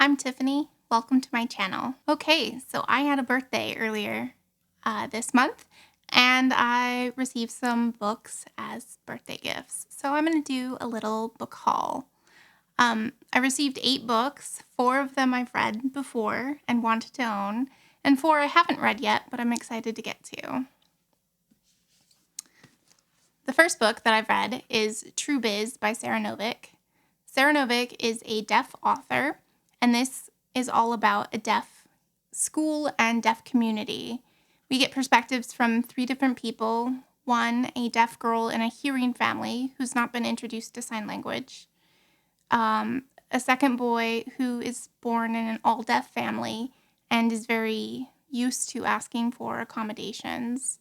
I'm Tiffany. Welcome to my channel. Okay, so I had a birthday earlier this month, and I received some books as birthday gifts. So I'm going to do a little book haul. I received 8 books. 4 of them I've read before and wanted to own, and 4 I haven't read yet, but I'm excited to get to. The first book that I've read is True Biz by Sarah Novick. Sarah Novick is a deaf author, and this is all about a deaf school and deaf community. We get perspectives from 3 different people. One, a deaf girl in a hearing family who's not been introduced to sign language. A second boy who is born in an all-deaf family and is very used to asking for accommodations.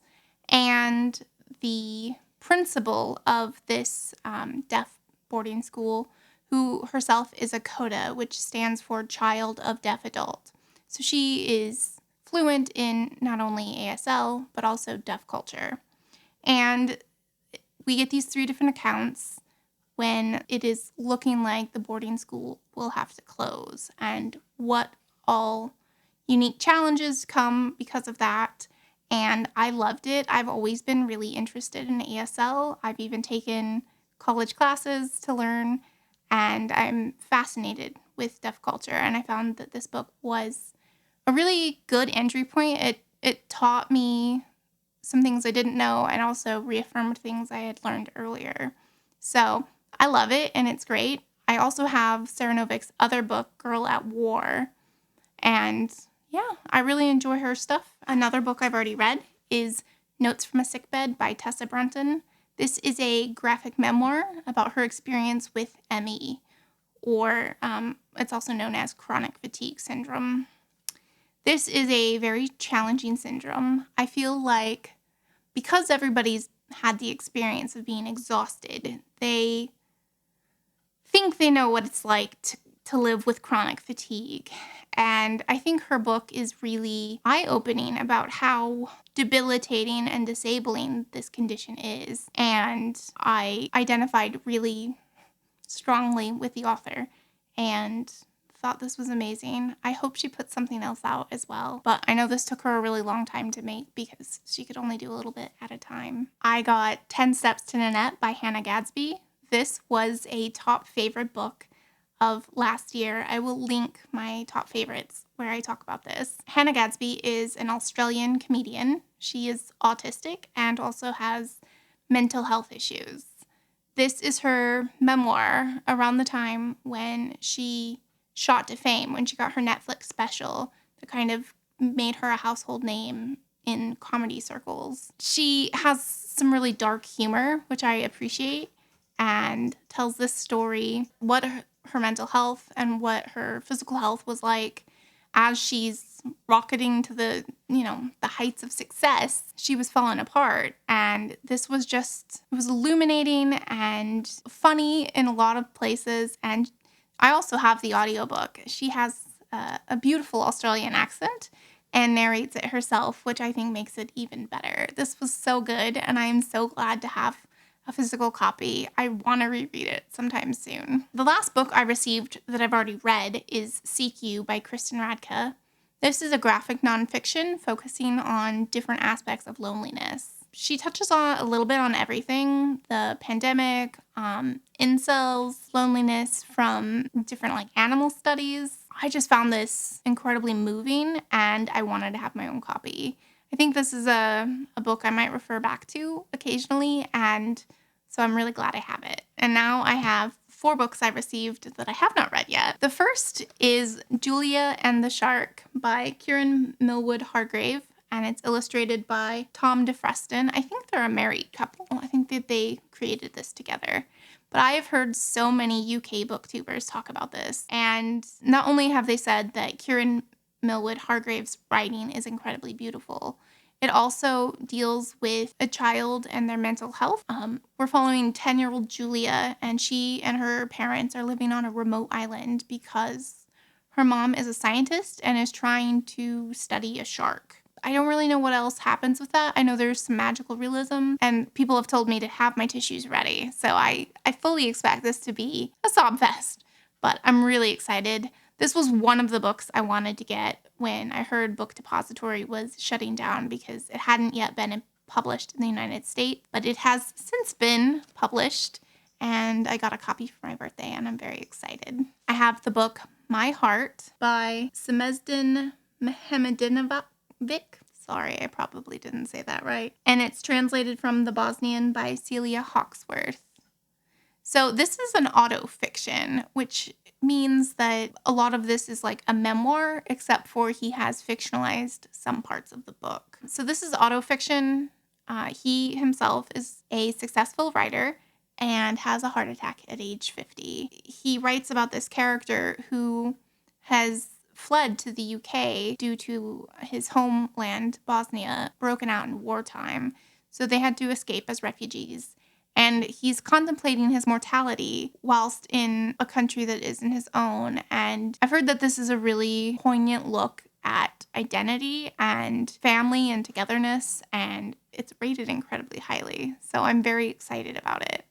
And the principal of this deaf boarding school, who herself is a CODA, which stands for Child of Deaf Adult. So she is fluent in not only ASL, but also deaf culture. And we get these 3 different accounts when it is looking like the boarding school will have to close and what all unique challenges come because of that. And I loved it. I've always been really interested in ASL. I've even taken college classes to learn, and I'm fascinated with deaf culture. And I found that this book was a really good entry point. It taught me some things I didn't know and also reaffirmed things I had learned earlier. So I love it, and it's great. I also have Sarah Novick's other book, Girl at War, and yeah, I really enjoy her stuff. Another book I've already read is Notes from a Sickbed by Tessa Brunton. This is a graphic memoir about her experience with ME, or it's also known as chronic fatigue syndrome. This is a very challenging syndrome. I feel like because everybody's had the experience of being exhausted, they think they know what it's like to live with chronic fatigue. And I think her book is really eye-opening about how debilitating and disabling this condition is. And I identified really strongly with the author and thought this was amazing. I hope she puts something else out as well. But I know this took her a really long time to make because she could only do a little bit at a time. I got 10 Steps to Nanette by Hannah Gadsby. This was a top favorite book of last year. I will link my top favorites where I talk about this. Hannah Gadsby is an Australian comedian. She is autistic and also has mental health issues. This is her memoir around the time when she shot to fame, when she got her Netflix special that kind of made her a household name in comedy circles. She has some really dark humor, which I appreciate, and tells this story, what her mental health and what her physical health was like as she's rocketing to the heights of success. She was falling apart, and this was it was illuminating and funny in a lot of places. And I also have the audiobook. She has a beautiful Australian accent and narrates it herself, which I think makes it even better. This was so good, and I am so glad to have a physical copy. I want to reread it sometime soon. The last book I received that I've already read is Seek You by Kristen Radke. This is a graphic nonfiction focusing on different aspects of loneliness. She touches on a little bit on everything: the pandemic, incels, loneliness from different animal studies. I just found this incredibly moving, and I wanted to have my own copy. I think this is a book I might refer back to occasionally, and so I'm really glad I have it. And now I have 4 books I received that I have not read yet. The first is Julia and the Shark by Kieran Millwood Hargrave, and it's illustrated by Tom DeFreston. I think they're a married couple. I think that they created this together. But I have heard so many UK booktubers talk about this, and not only have they said that Kieran Millwood Hargrave's writing is incredibly beautiful, it also deals with a child and their mental health. We're following 10-year-old Julia, and she and her parents are living on a remote island because her mom is a scientist and is trying to study a shark. I don't really know what else happens with that. I know there's some magical realism, and people have told me to have my tissues ready. So I fully expect this to be a sob fest, but I'm really excited. This was one of the books I wanted to get when I heard Book Depository was shutting down because it hadn't yet been published in the United States, but it has since been published, and I got a copy for my birthday, and I'm very excited. I have the book My Heart by Semesdin Mehmedinovic. Sorry, I probably didn't say that right. And it's translated from the Bosnian by Celia Hawksworth. So this is an autofiction, which means that a lot of this is like a memoir, except for he has fictionalized some parts of the book. So this is autofiction. He himself is a successful writer and has a heart attack at age 50. He writes about this character who has fled to the UK due to his homeland, Bosnia, broken out in wartime. So they had to escape as refugees. And he's contemplating his mortality whilst in a country that isn't his own. And I've heard that this is a really poignant look at identity and family and togetherness, and it's rated incredibly highly. So I'm very excited about it.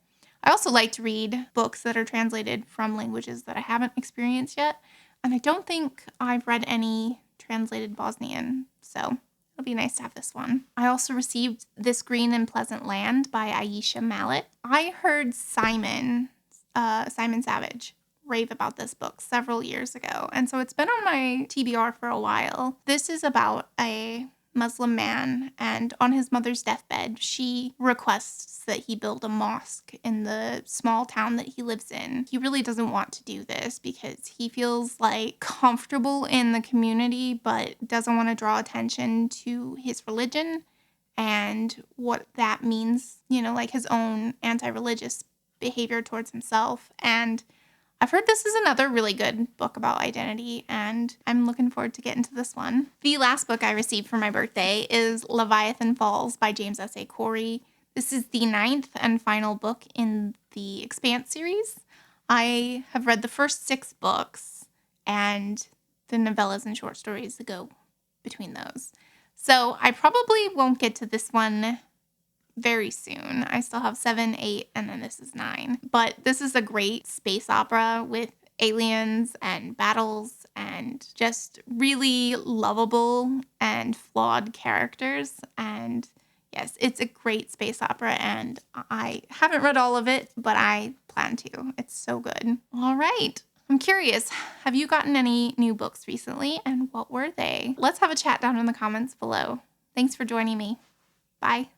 I also like to read books that are translated from languages that I haven't experienced yet. And I don't think I've read any translated Bosnian, so it'll be nice to have this one. I also received This Green and Pleasant Land by Aisha Mallet. I heard Simon Savage rave about this book several years ago, and so it's been on my TBR for a while. This is about a Muslim man, and on his mother's deathbed, she requests that he build a mosque in the small town that he lives in. He really doesn't want to do this because he feels like comfortable in the community, but doesn't want to draw attention to his religion and what that means, like his own anti-religious behavior towards himself. And I've heard this is another really good book about identity, and I'm looking forward to getting to this one. The last book I received for my birthday is Leviathan Falls by James S.A. Corey. This is the 9th and final book in the Expanse series. I have read the first 6 books and the novellas and short stories that go between those. So I probably won't get to this one very soon. I still have 7, 8, and then this is 9. But this is a great space opera with aliens and battles and just really lovable and flawed characters. And yes, it's a great space opera, and I haven't read all of it, but I plan to. It's so good. All right. I'm curious, have you gotten any new books recently, and what were they? Let's have a chat down in the comments below. Thanks for joining me. Bye.